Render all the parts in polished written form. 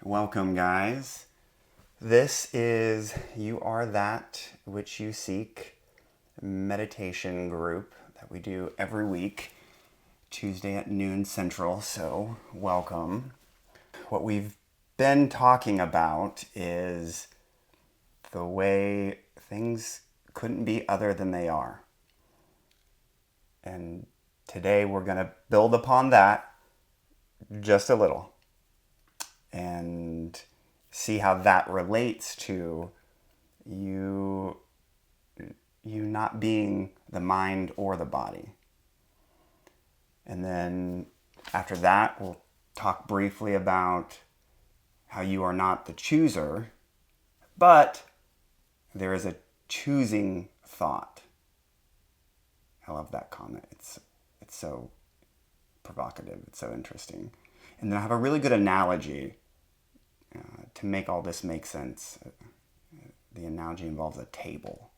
Welcome, guys. This is You Are That Which You Seek meditation group that we do every week, Tuesday at noon Central, so welcome. What we've been talking about is the way things couldn't be other than they are. And today we're going to build upon that just a little and see how that relates to you not being the mind or the body. And then after that, we'll talk briefly about how you are not the chooser, but there is a choosing thought. I love that comment. It's so provocative. It's so interesting. And then I have a really good analogy to make all this make sense. The analogy involves a table.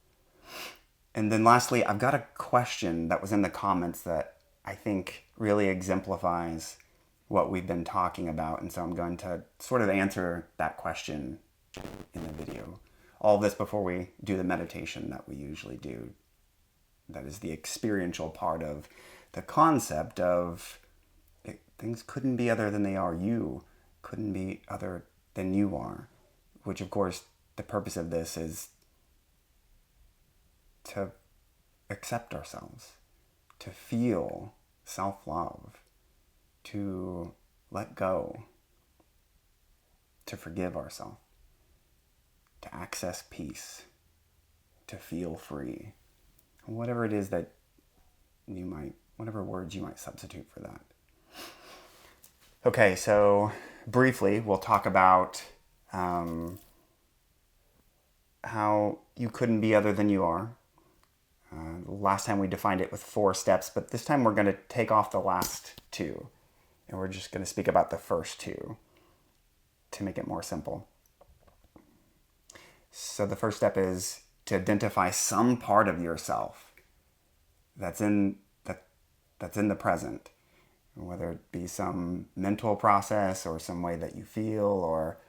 And then lastly, I've got a question that was in the comments that I think really exemplifies what we've been talking about. And so I'm going to sort of answer that question in the video. All this before we do the meditation that we usually do. That is the experiential part of the concept of things couldn't be other than they are. You couldn't be other than you are. Which, of course, the purpose of this is to accept ourselves, to feel self-love, to let go, to forgive ourselves, to access peace, to feel free. Whatever it is that whatever words you might substitute for that. Okay, so briefly, we'll talk about how you couldn't be other than you are. Last time we defined it with 4 steps, but this time we're going to take off the last 2. And we're just going to speak about the first 2 to make it more simple. So the first step is to identify some part of yourself that's in the present. Whether it be some mental process or some way that you feel or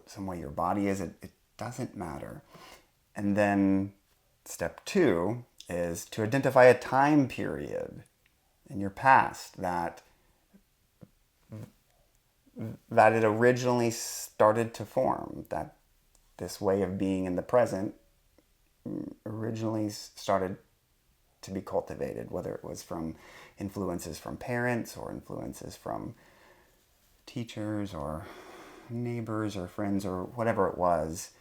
some way your body is, it doesn't matter. And then step 2 is to identify a time period in your past that it originally started to form, that this way of being in the present originally started to be cultivated, whether it was from influences from parents or influences from teachers or neighbors or friends or whatever it was.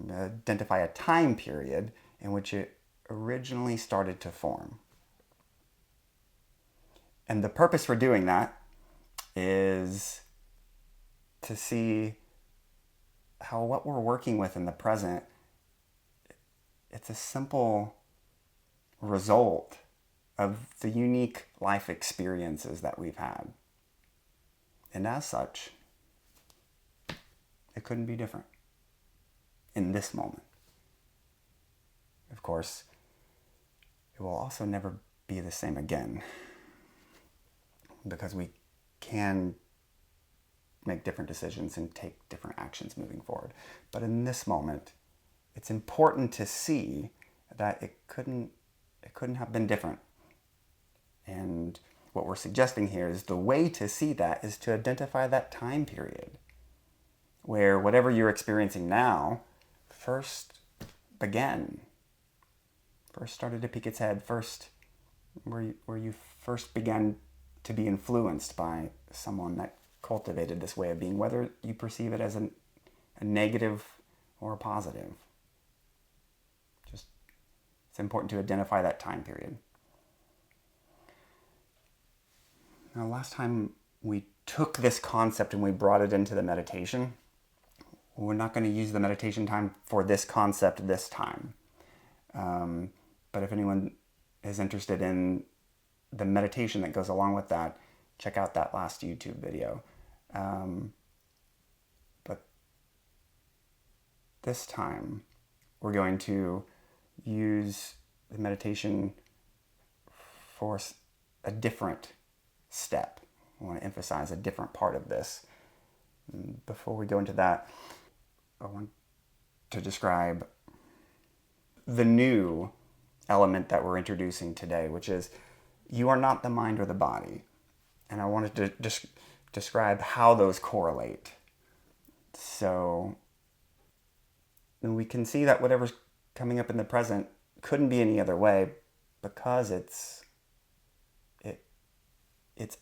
Identify a time period in which it originally started to form. And the purpose for doing that is to see how what we're working with in the present, it's a simple result of the unique life experiences that we've had. And as such, it couldn't be different in this moment. Of course, it will also never be the same again, because we can make different decisions and take different actions moving forward. But in this moment, it's important to see that it couldn't have been different. And what we're suggesting here is the way to see that is to identify that time period where whatever you're experiencing now first started to peek its head, where you first began to be influenced by someone that cultivated this way of being, whether you perceive it as a negative or a positive. It's important to identify that time period. Now, last time we took this concept and we brought it into the meditation. We're not going to use the meditation time for this concept this time. But if anyone is interested in the meditation that goes along with that, check out that last YouTube video. But this time, we're going to use the meditation for a different step. I want to emphasize a different part of this. Before we go into that, I want to describe the new element that we're introducing today, which is you are not the mind or the body. And I wanted to just describe how those correlate. So we can see that whatever's coming up in the present couldn't be any other way because it's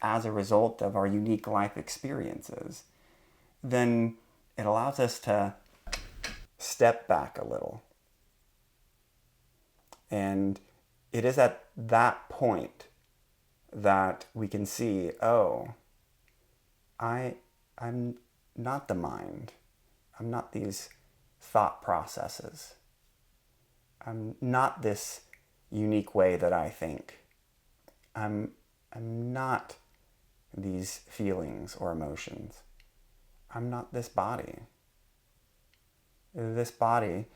as a result of our unique life experiences. Then it allows us to step back a little. And it is at that point that we can see, oh, I'm not the mind. I'm not these thought processes. I'm not this unique way that I think. I'm not these feelings or emotions. I'm not this body. This body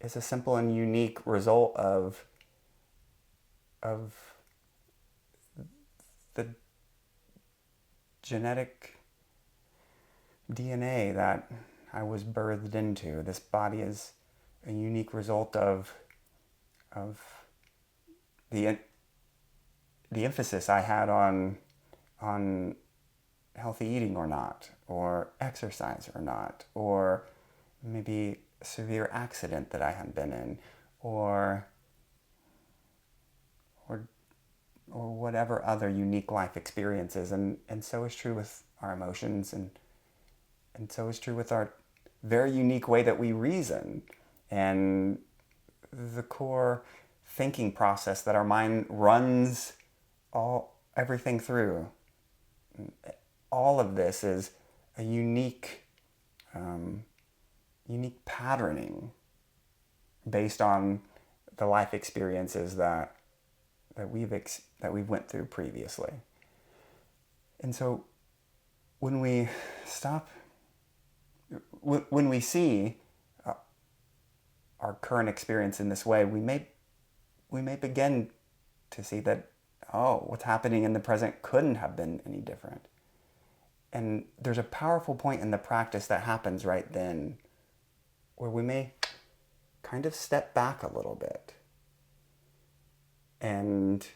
is a simple and unique result of the genetic DNA that I was birthed into. This body is a unique result of the emphasis I had on healthy eating or not, or exercise or not, or maybe a severe accident that I had been in, or whatever other unique life experiences. And so is true with our emotions, and so is true with our very unique way that we reason, and the core thinking process that our mind runs everything through. All of this is a unique patterning based on the life experiences that we've went through previously. And so when we see our current experience in this way, we may begin to see that, oh, what's happening in the present couldn't have been any different. And there's a powerful point in the practice that happens right then where we may kind of step back a little bit. And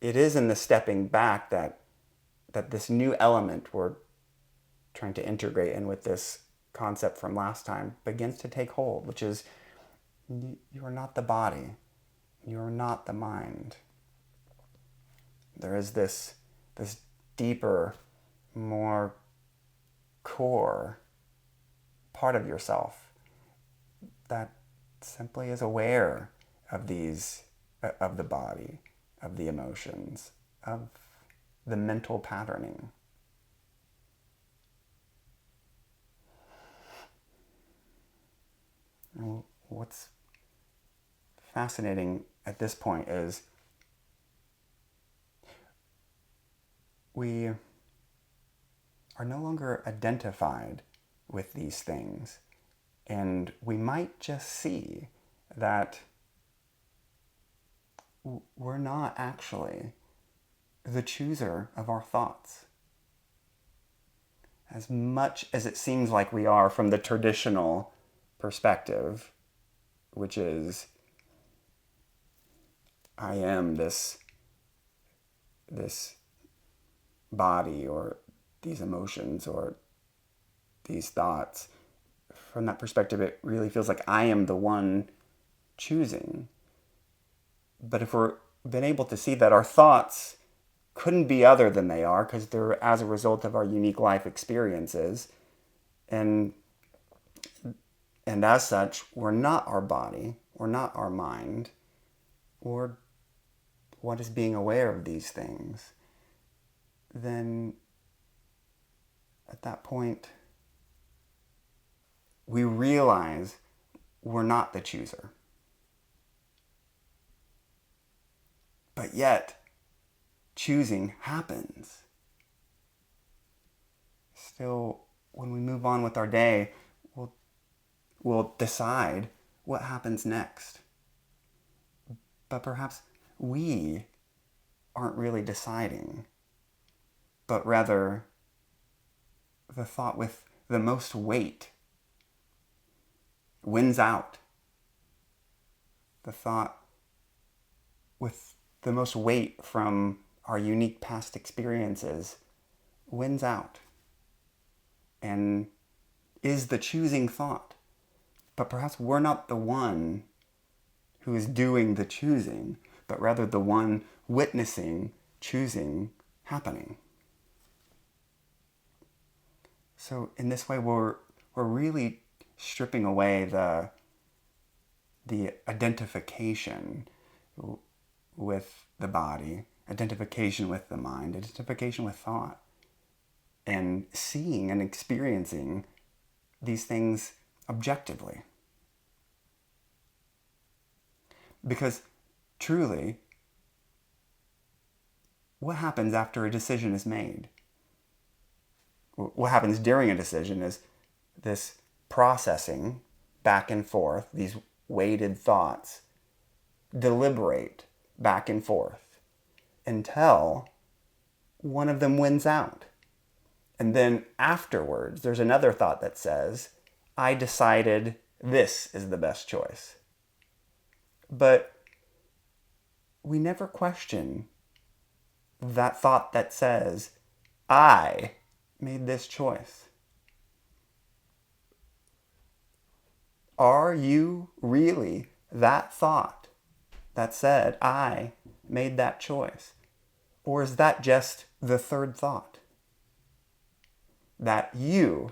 it is in the stepping back that this new element we're trying to integrate in with this concept from last time begins to take hold, which is you are not the body. You are not the mind. There is this deeper, more core part of yourself that simply is aware of of the body, of the emotions, of the mental patterning. And what's fascinating at this point is we are no longer identified with these things, and we might just see that we're not actually the chooser of our thoughts. As much as it seems like we are from the traditional perspective, which is, I am this body or these emotions or these thoughts. From that perspective, it really feels like I am the one choosing. But if we're been able to see that our thoughts couldn't be other than they are because they're as a result of our unique life experiences, and as such, we're not our body, we're not our mind, or what is being aware of these things, then at that point, we realize we're not the chooser. But yet, choosing happens. Still, when we move on with our day, we'll decide what happens next. But perhaps we aren't really deciding, but rather the thought with the most weight wins out. The thought with the most weight from our unique past experiences wins out and is the choosing thought. But perhaps we're not the one who is doing the choosing, but rather the one witnessing choosing happening. So in this way, we're really stripping away the identification with the body, identification with the mind, identification with thought, and seeing and experiencing these things objectively. Because truly, what happens after a decision is made? What happens during a decision is this processing back and forth, these weighted thoughts deliberate back and forth until one of them wins out. And then afterwards, there's another thought that says, I decided this is the best choice. But we never question that thought that says, I made this choice. Are you really that thought that said, I made that choice? Or is that just the third thought that you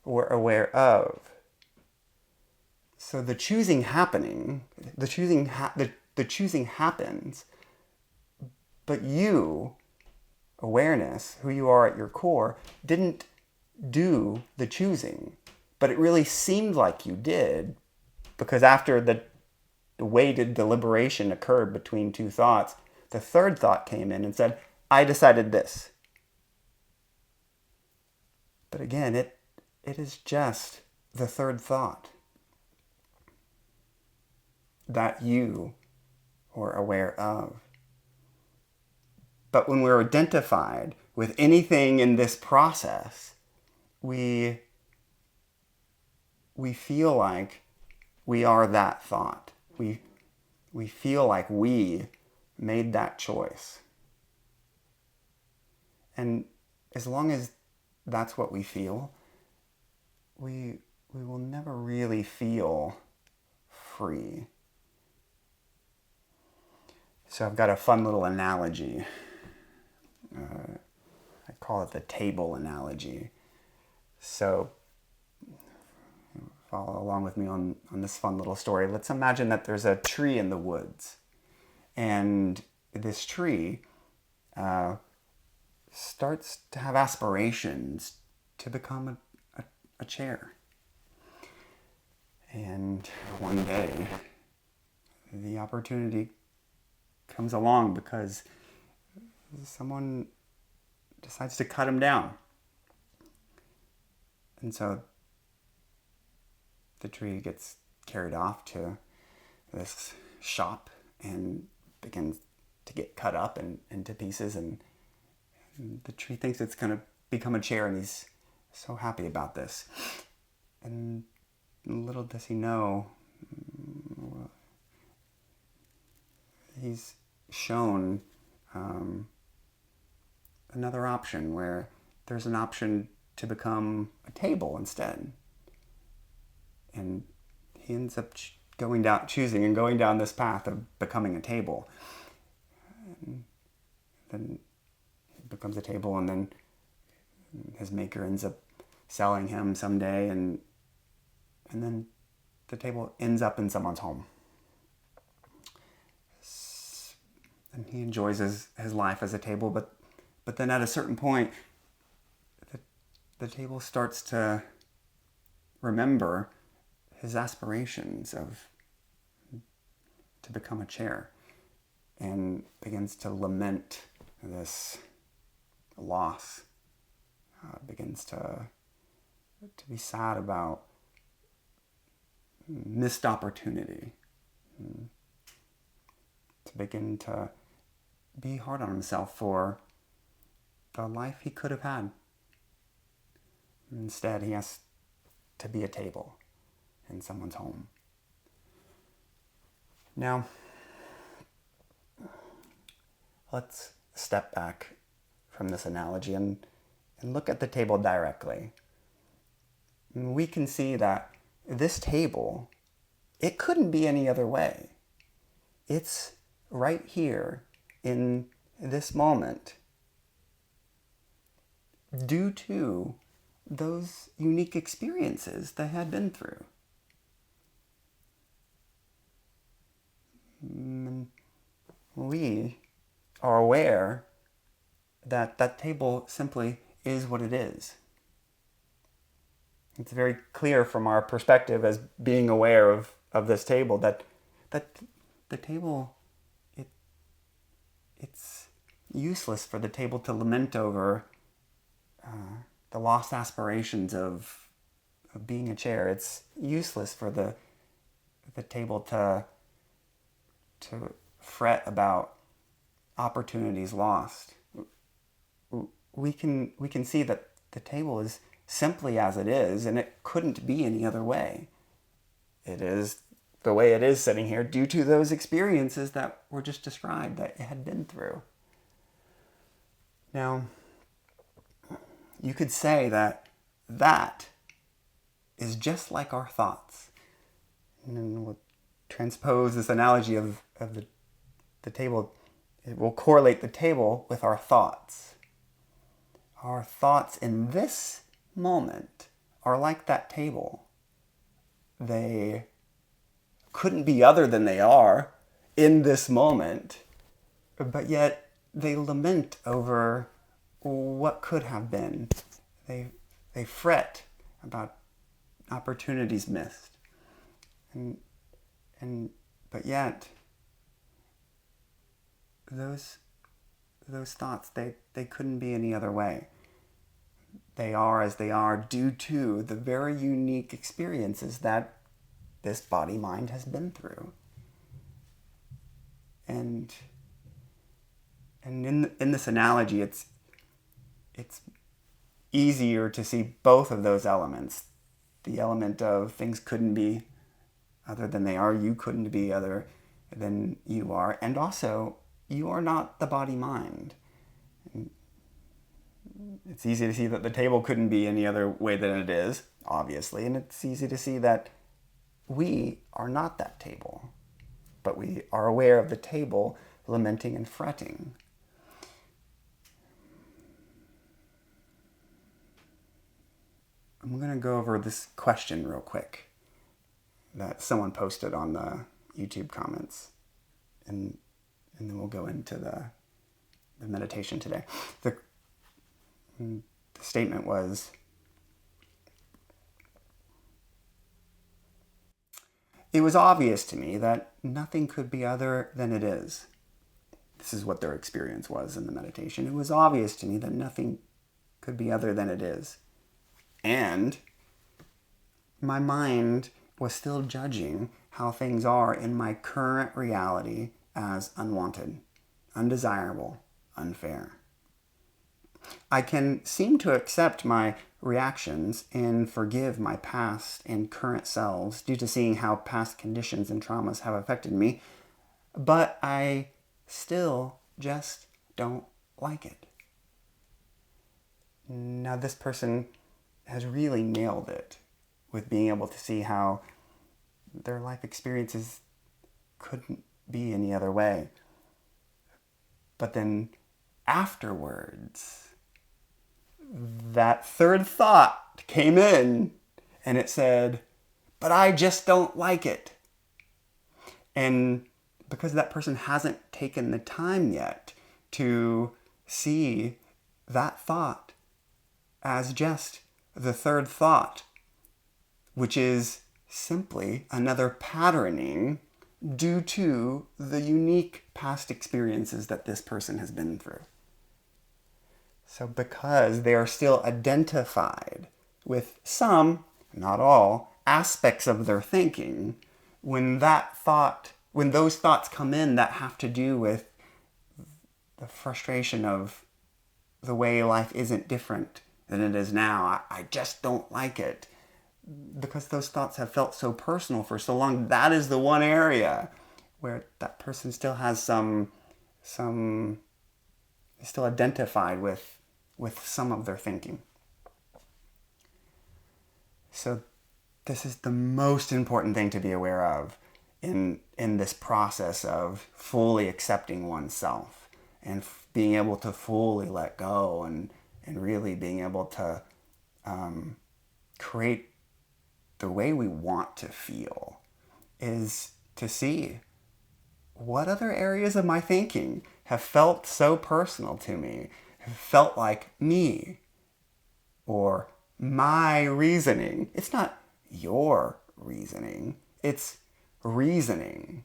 were aware of? So the choosing happening, the choosing happens, but you, awareness, who you are at your core, didn't do the choosing. But it really seemed like you did, because after the weighted deliberation occurred between two thoughts, the third thought came in and said, I decided this. But again, it is just the third thought that you were aware of. But when we're identified with anything in this process, we feel like we are that thought. We feel like we made that choice. And as long as that's what we feel, we will never really feel free. So I've got a fun little analogy. I call it the table analogy. So follow along with me on this fun little story. Let's imagine that there's a tree in the woods. And this tree starts to have aspirations to become a chair. And one day, the opportunity comes along because someone decides to cut him down. And so the tree gets carried off to this shop and begins to get cut up into pieces, and the tree thinks it's going to become a chair, and he's so happy about this. And little does he know, he's shown another option where there's an option to become a table instead. And he ends up choosing and going down this path of becoming a table. And then he becomes a table, and then his maker ends up selling him someday, and then the table ends up in someone's home. And he enjoys his life as a table, but then at a certain point, the table starts to remember his aspirations to become a chair, and begins to lament this loss, begins to be sad about missed opportunity, to begin to be hard on himself for the life he could have had. Instead, he has to be a table in someone's home. Now, let's step back from this analogy and look at the table directly. We can see that this table, it couldn't be any other way. It's right here in this moment due to those unique experiences they had been through. We are aware that that table simply is what it is. It's very clear from our perspective as being aware of this table that the table, it's useless for the table to lament over the lost aspirations of being a chair. It's useless for the table to fret about opportunities lost. We can see that the table is simply as it is, and it couldn't be any other way. It is the way it is sitting here due to those experiences that were just described that it had been through. Now, you could say that is just like our thoughts. And then we'll transpose this analogy of the table. It will correlate the table with our thoughts. Our thoughts in this moment are like that table. They couldn't be other than they are in this moment, but yet they lament over what could have been. They fret about opportunities missed. But yet those thoughts, they couldn't be any other way. They are as they are due to the very unique experiences that this body-mind has been through. And in this analogy, it's easier to see both of those elements. The element of things couldn't be other than they are, you couldn't be other than you are, and also you are not the body-mind. It's easy to see that the table couldn't be any other way than it is, obviously, and it's easy to see that we are not that table, but we are aware of the table lamenting and fretting. I'm going to go over this question real quick that someone posted on the YouTube comments, and then we'll go into the meditation today. The statement was, "It was obvious to me that nothing could be other than it is." This is what their experience was in the meditation. It was obvious to me that nothing could be other than it is. And my mind was still judging how things are in my current reality as unwanted, undesirable, unfair. I can seem to accept my reactions and forgive my past and current selves due to seeing how past conditions and traumas have affected me, but I still just don't like it. Now, this person has really nailed it with being able to see how their life experiences couldn't be any other way. But then afterwards, that third thought came in and it said, but I just don't like it. And because that person hasn't taken the time yet to see that thought as just the third thought, which is simply another patterning due to the unique past experiences that this person has been through. So because they are still identified with some, not all, aspects of their thinking, when those thoughts come in that have to do with the frustration of the way life isn't different than it is now. I just don't like it. Because those thoughts have felt so personal for so long, that is the one area where that person still has some still identified with some of their thinking. So this is the most important thing to be aware of in this process of fully accepting oneself and being able to fully let go and really being able to create the way we want to feel, is to see what other areas of my thinking have felt so personal to me, have felt like me, or my reasoning. It's not your reasoning, it's reasoning.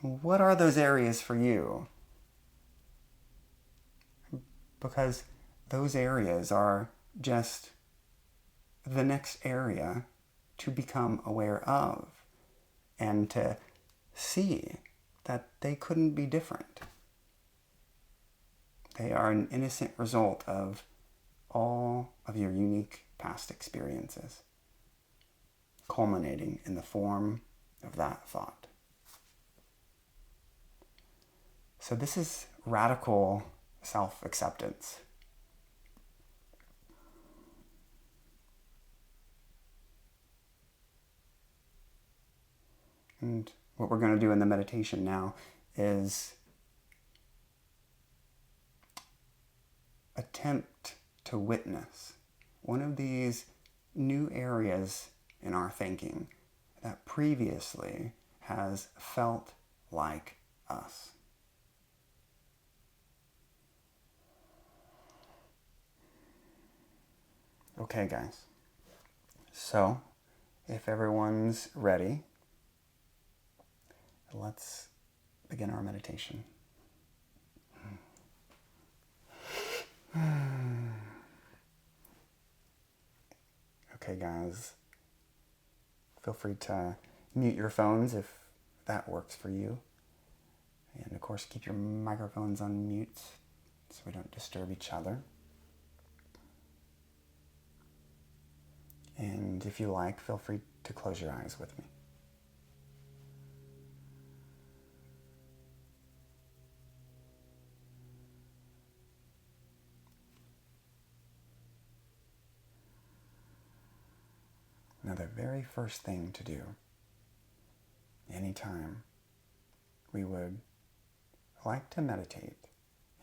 What are those areas for you? Because those areas are just the next area to become aware of and to see that they couldn't be different. They are an innocent result of all of your unique past experiences, culminating in the form of that thought. So this is radical self-acceptance. And what we're going to do in the meditation now is attempt to witness one of these new areas in our thinking that previously has felt like us. Okay, guys. So, if everyone's ready, let's begin our meditation. Okay, guys. Feel free to mute your phones if that works for you. And of course, keep your microphones on mute so we don't disturb each other. And if you like, feel free to close your eyes with me. Now, the very first thing to do, anytime we would like to meditate,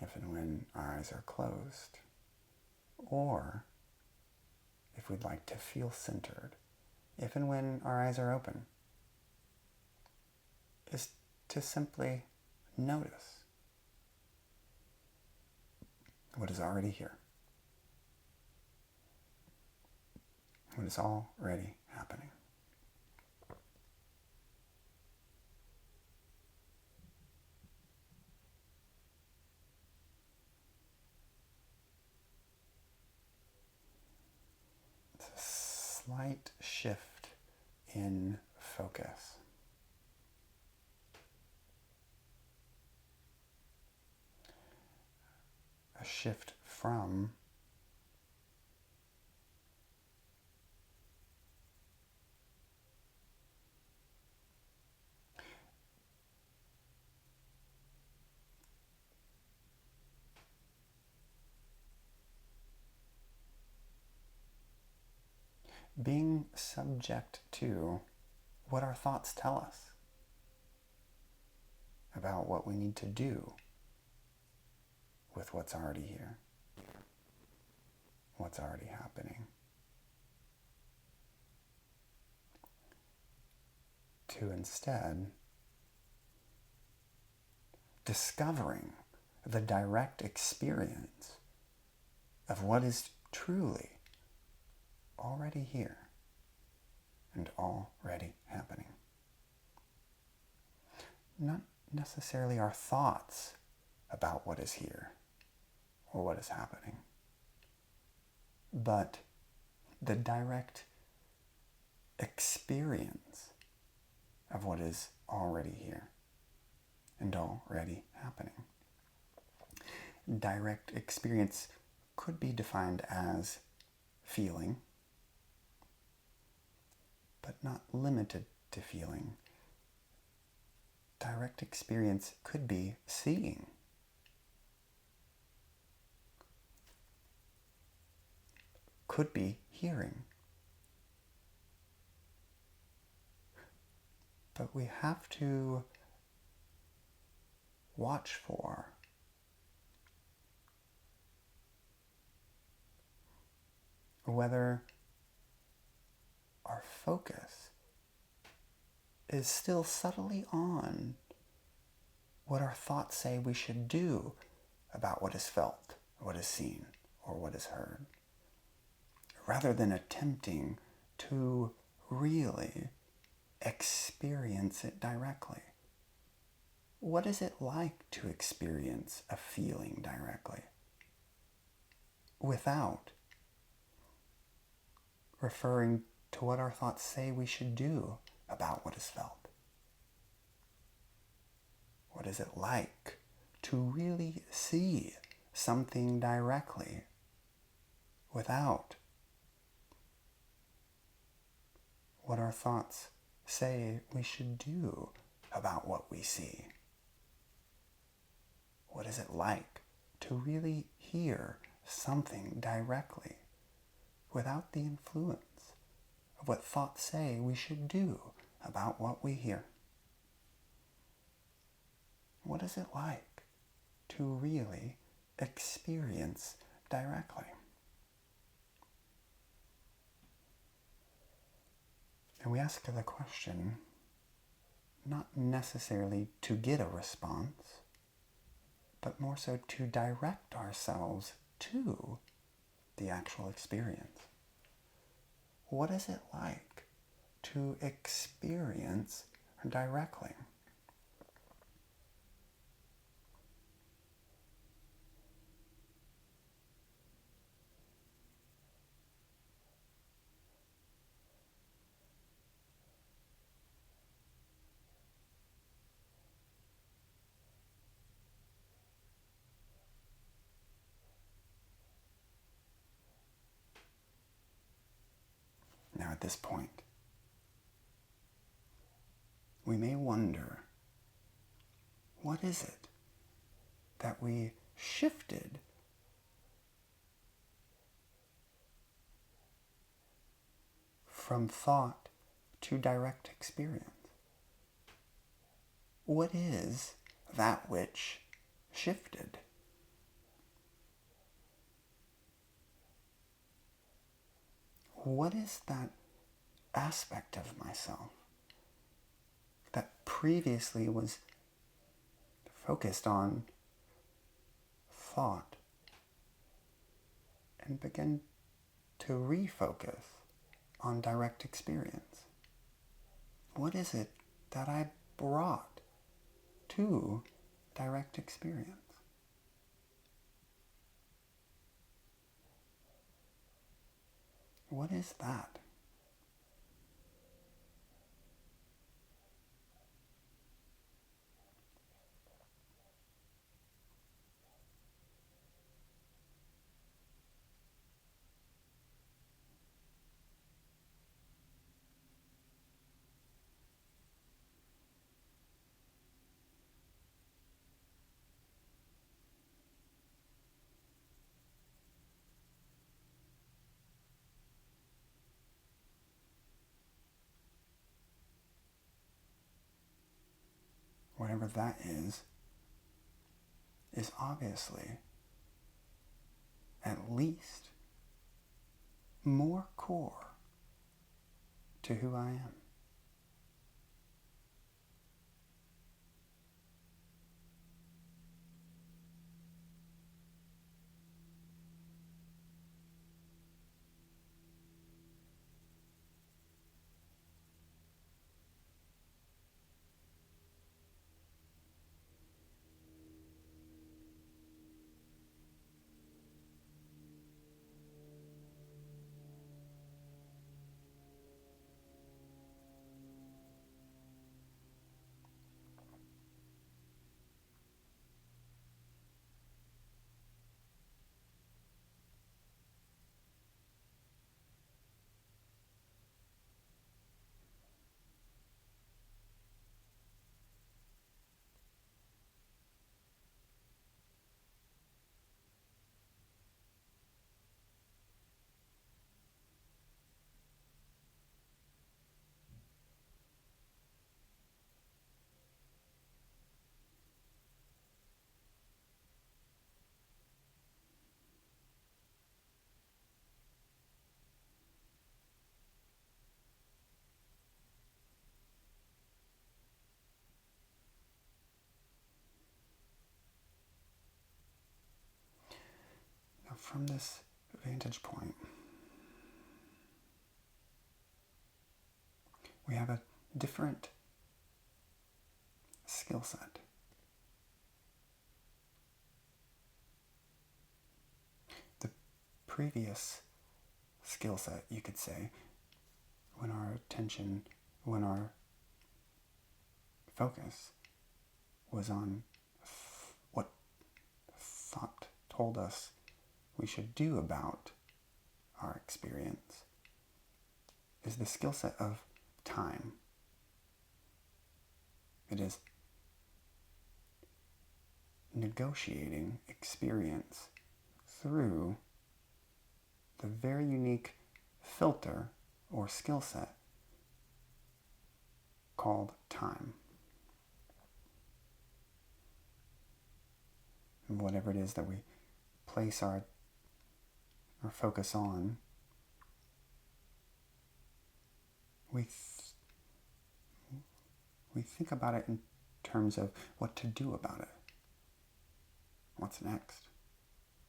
if and when our eyes are closed, or if we'd like to feel centered, if and when our eyes are open, is to simply notice what is already here, what is already happening. It's a slight shift in focus. A shift from being subject to what our thoughts tell us about what we need to do with what's already here, what's already happening. To instead discovering the direct experience of what is truly already here and already happening. Not necessarily our thoughts about what is here or what is happening, but the direct experience of what is already here and already happening. Direct experience could be defined as feeling, but not limited to feeling. Direct experience could be seeing. Could be hearing. But we have to watch for whether our focus is still subtly on what our thoughts say we should do about what is felt, what is seen, or what is heard, rather than attempting to really experience it directly. What is it like to experience a feeling directly without referring to what our thoughts say we should do about what is felt? What is it like to really see something directly without what our thoughts say we should do about what we see? What is it like to really hear something directly without the influence of what thoughts say we should do about what we hear? What is it like to really experience directly? And we ask the question not necessarily to get a response, but more so to direct ourselves to the actual experience. What is it like to experience directly? Now at this point, we may wonder, what is it that we shifted from thought to direct experience? What is that which shifted? What is that aspect of myself that previously was focused on thought and began to refocus on direct experience? What is it that I brought to direct experience? What is that? Whatever that is obviously at least more core to who I am. from this vantage point, we have a different skill set. The previous skill set, you could say, when our focus was on what thought told us we should do about our experience, is the skill set of time. It is negotiating experience through the very unique filter or skill set called time. And whatever it is that we place our focus on, we think about it in terms of what to do about it. What's next?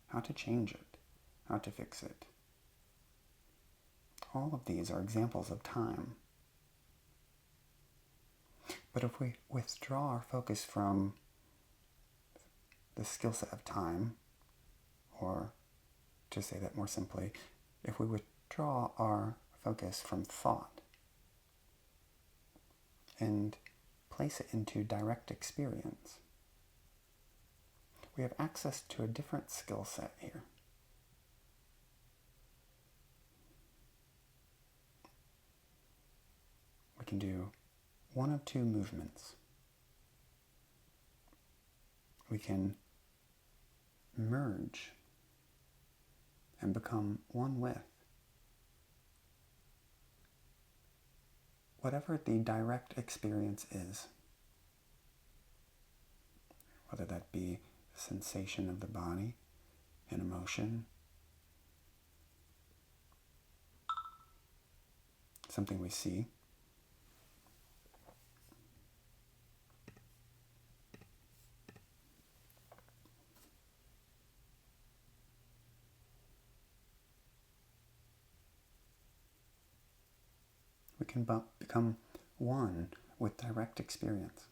How to change it? How to fix it? All of these are examples of time. But if we withdraw our focus from the skill set of time, or to say that more simply, if we withdraw our focus from thought and place it into direct experience, we have access to a different skill set here. We can do one of two movements. We can merge and become one with whatever the direct experience is, whether that be the sensation of the body, an emotion, something we see. We can become one with direct experience.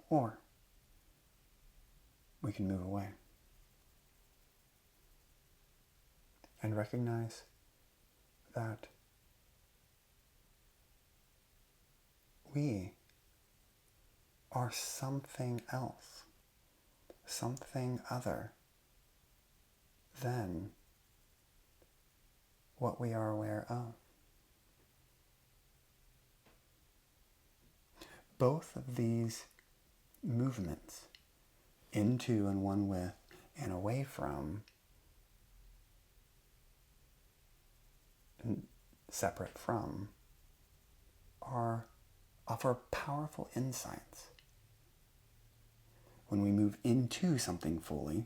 Or we can move away and recognize that we are something else, something other than what we are aware of. Both of these movements, into and one with and away from, and separate from, offer powerful insights. When we move into something fully,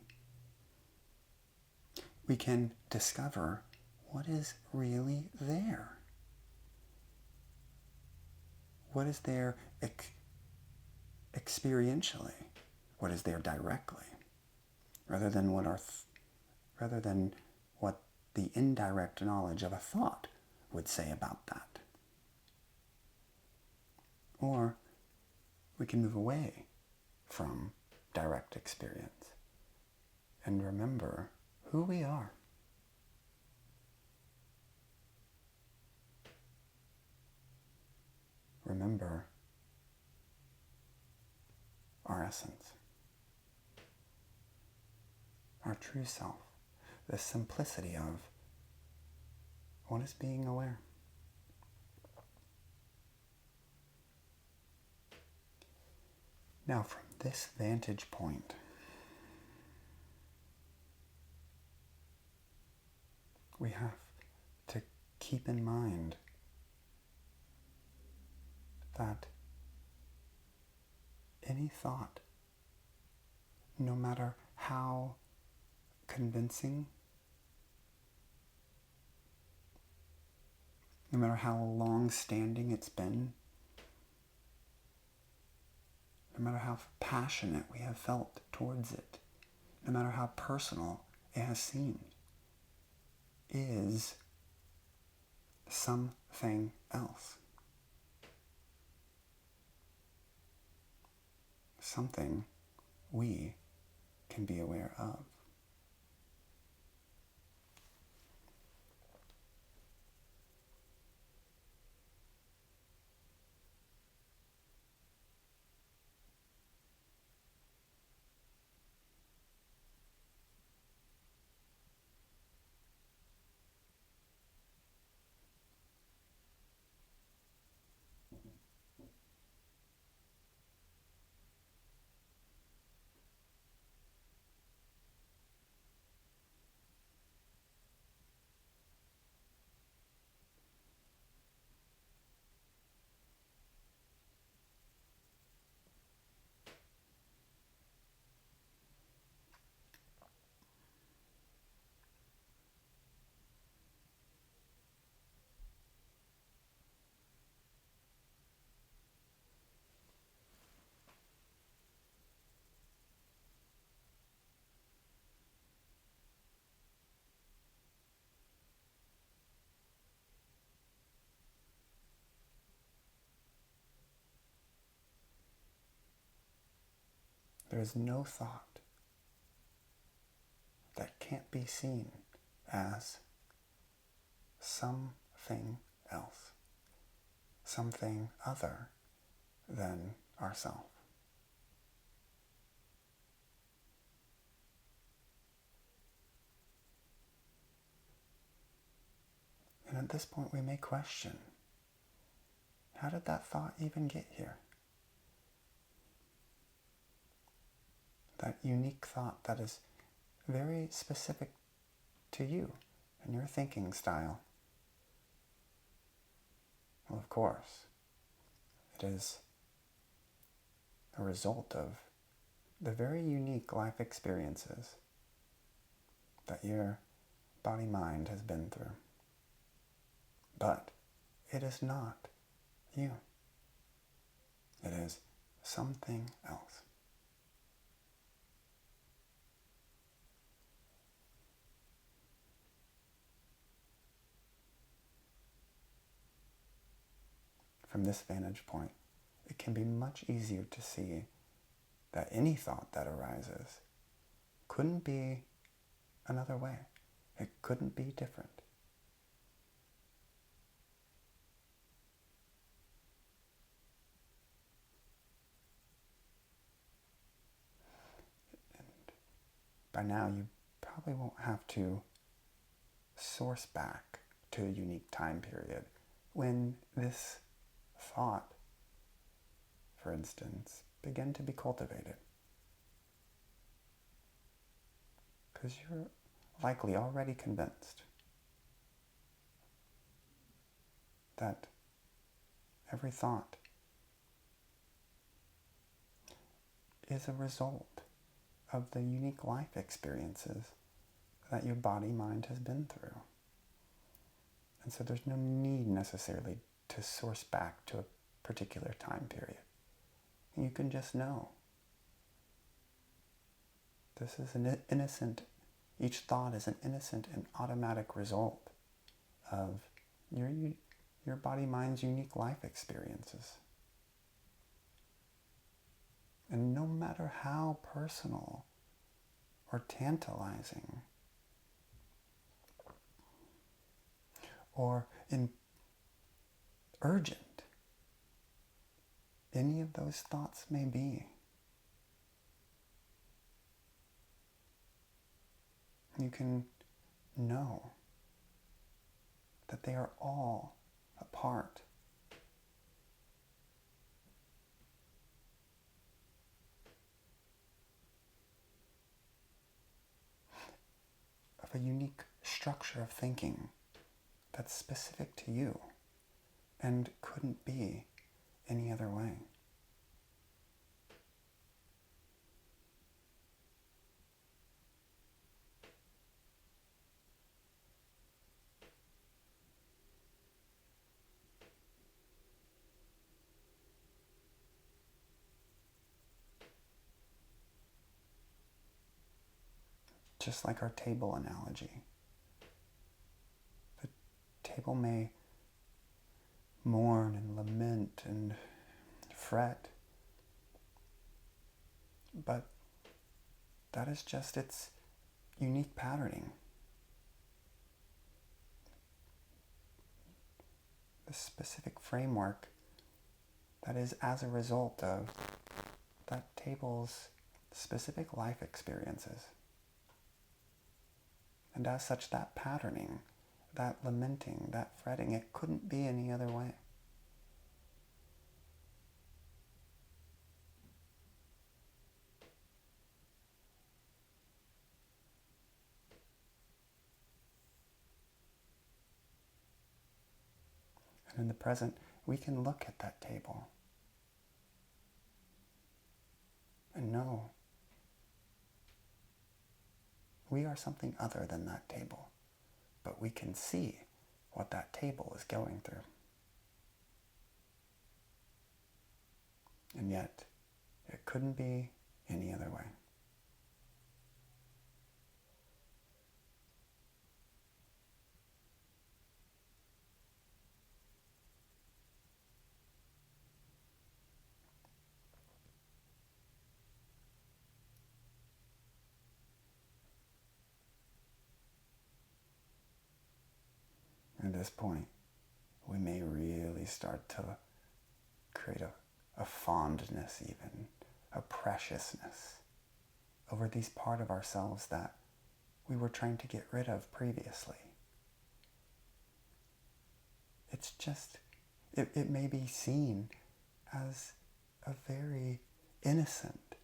we can discover what is really there. What is there experientially? What is there directly? Rather than what the indirect knowledge of a thought would say about that. Or we can move away from direct experience and remember who we are. Remember our essence, our true self, the simplicity of what is being aware. Now, from this vantage point, we have to keep in mind that any thought, no matter how convincing, no matter how long-standing it's been, no matter how passionate we have felt towards it, no matter how personal it has seemed, is something else. Something we can be aware of. There is no thought that can't be seen as something else, something other than ourself. And at this point we may question, how did that thought even get here? That unique thought that is very specific to you and your thinking style. Well, of course, it is a result of the very unique life experiences that your body-mind has been through. But it is not you. It is something else. From this vantage point, it can be much easier to see that any thought that arises couldn't be another way. It couldn't be different. And by now, you probably won't have to source back to a unique time period when this thought, for instance, began to be cultivated. Because you're likely already convinced that every thought is a result of the unique life experiences that your body-mind has been through. And so there's no need necessarily to source back to a particular time period. You can just know. This is an innocent, each thought is an innocent and automatic result of your body-mind's unique life experiences. And no matter how personal or tantalizing or urgent any of those thoughts may be, you can know that they are all a part of a unique structure of thinking that's specific to you and couldn't be any other way. just like our table analogy. The table may mourn and lament and fret, but that is just its unique patterning. The specific framework that is as a result of that table's specific life experiences. And as such, that patterning, that lamenting, that fretting, it couldn't be any other way. And in the present, we can look at that table and know we are something other than that table, but we can see what that table is going through. And yet, it couldn't be any other way. At this point, we may really start to create a fondness even, a preciousness over these part of ourselves that we were trying to get rid of previously. It's just, it may be seen as a very innocent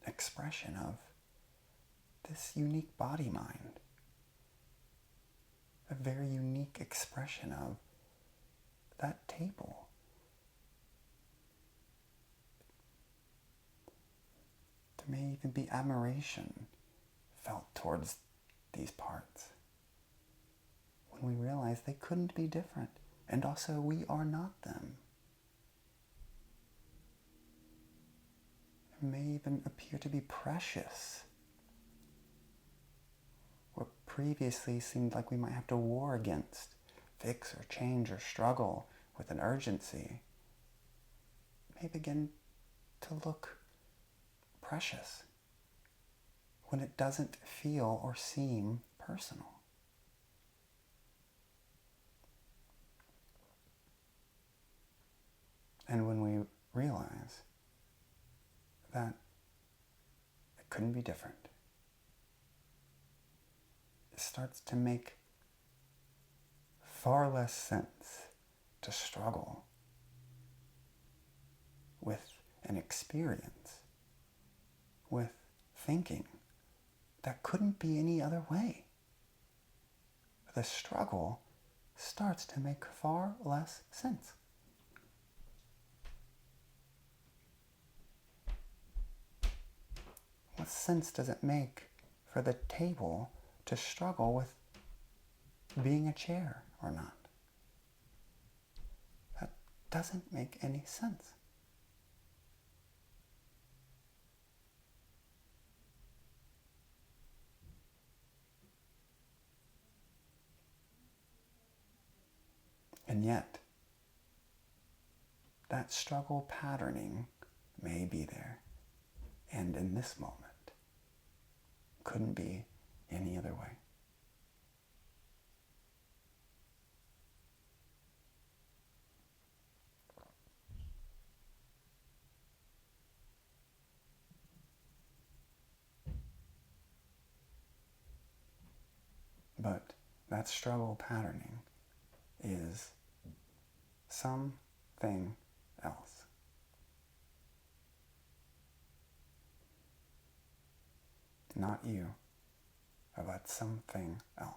expression of this unique body-mind. A very unique expression of that table. There may even be admiration felt towards these parts when we realize they couldn't be different, and also we are not them. It may even appear to be precious. What previously seemed like we might have to war against, fix or change or struggle with an urgency, may begin to look precious when it doesn't feel or seem personal. And when we realize that it couldn't be different, it starts to make far less sense to struggle with an experience, with thinking that couldn't be any other way. The struggle starts to make far less sense. What sense does it make for the table to struggle with being a chair or not? That doesn't make any sense. And yet, that struggle patterning may be there, and in this moment, couldn't be any other way. But that struggle patterning is something else. Not you, but something else.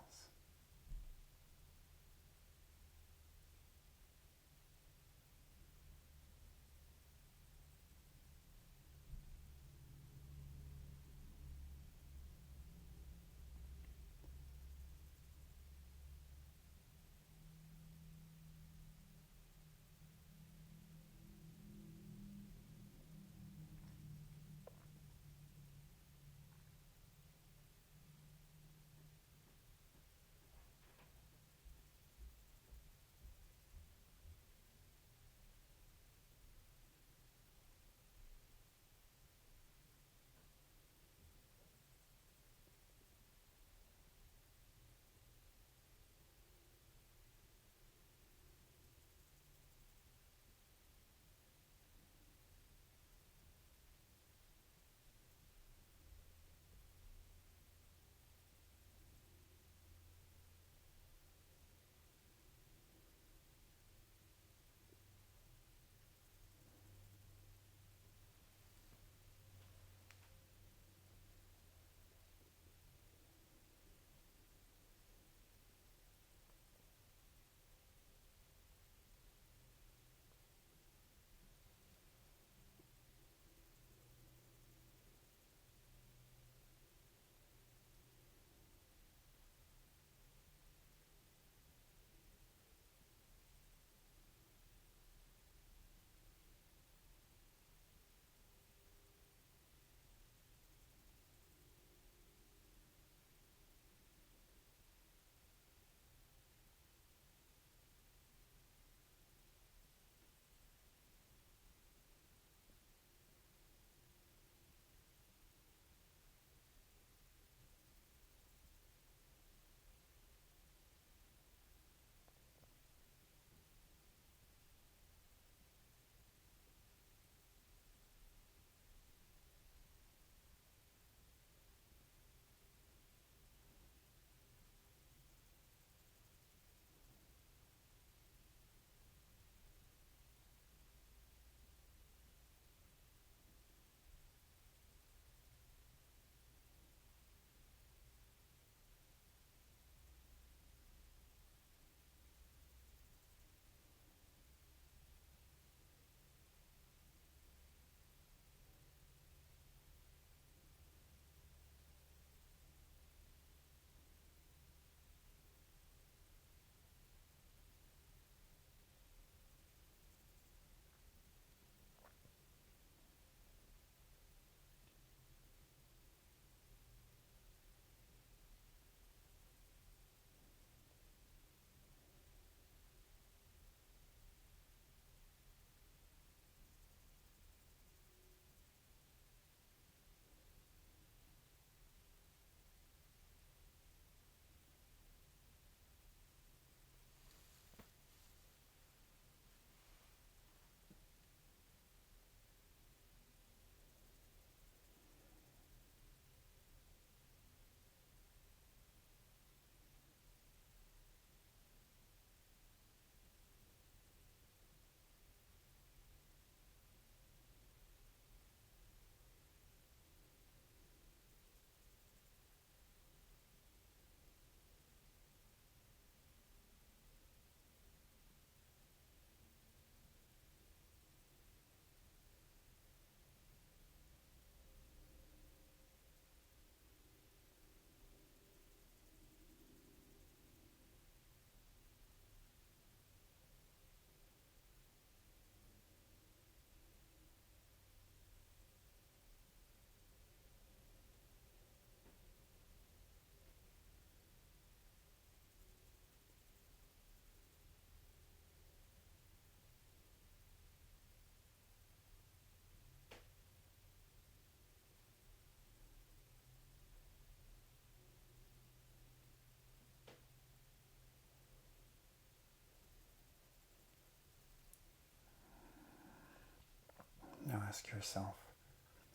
ask yourself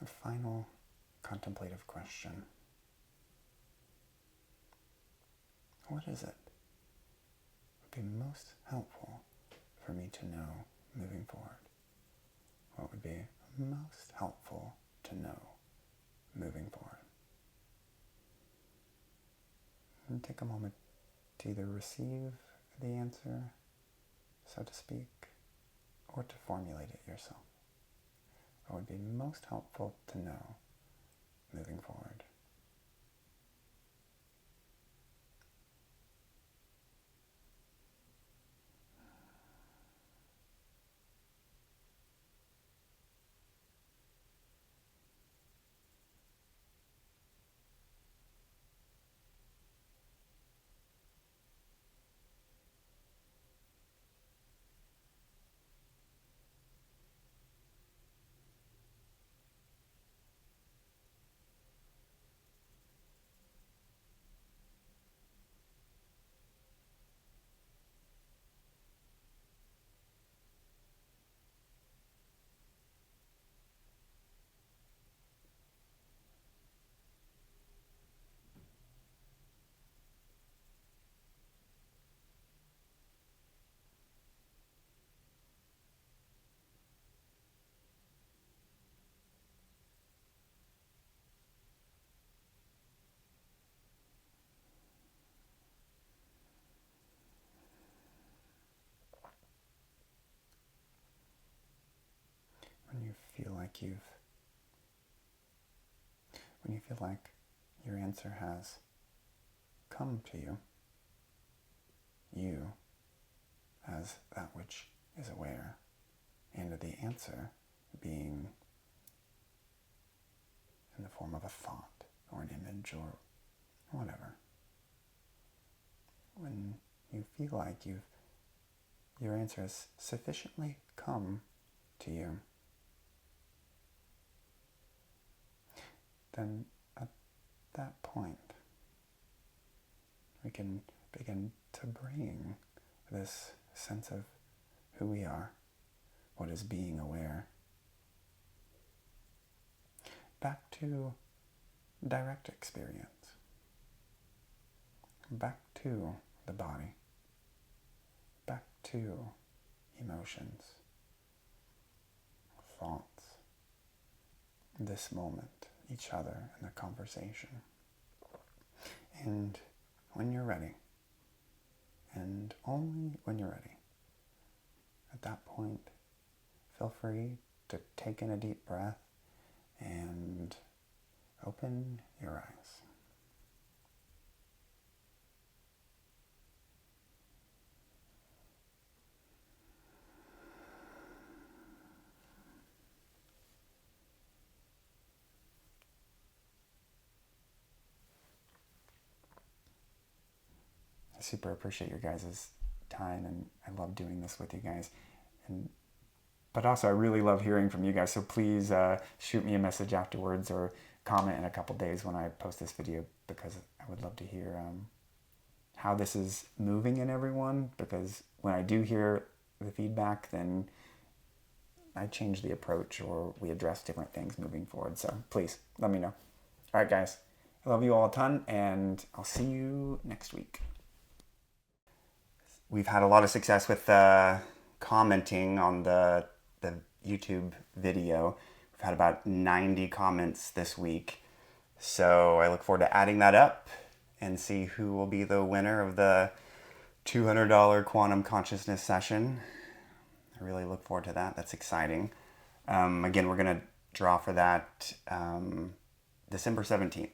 the final contemplative question. What is it would be most helpful for me to know moving forward? What would be most helpful to know moving forward? And take a moment to either receive the answer, so to speak, or to formulate it yourself. What would be most helpful to know moving forward? When you feel like your answer has come to you, you as that which is aware, and the answer being in the form of a thought or an image or whatever. When you feel like your answer has sufficiently come to you, then at that point, we can begin to bring this sense of who we are, what is being aware, back to direct experience, back to the body, back to emotions, thoughts, this moment, each other, and the conversation. And when you're ready, and only when you're ready, at that point, feel free to take in a deep breath and open your eyes. I super appreciate your guys' time, and I love doing this with you guys. But also, I really love hearing from you guys, so please shoot me a message afterwards or comment in a couple days when I post this video, because I would love to hear how this is moving in everyone, because when I do hear the feedback, then I change the approach or we address different things moving forward. So please, let me know. All right, guys. I love you all a ton, and I'll see you next week. We've had a lot of success with commenting on the YouTube video. We've had about 90 comments this week. So I look forward to adding that up and see who will be the winner of the $200 quantum consciousness session. I really look forward to that. That's exciting. Again, we're going to draw for that December 17th.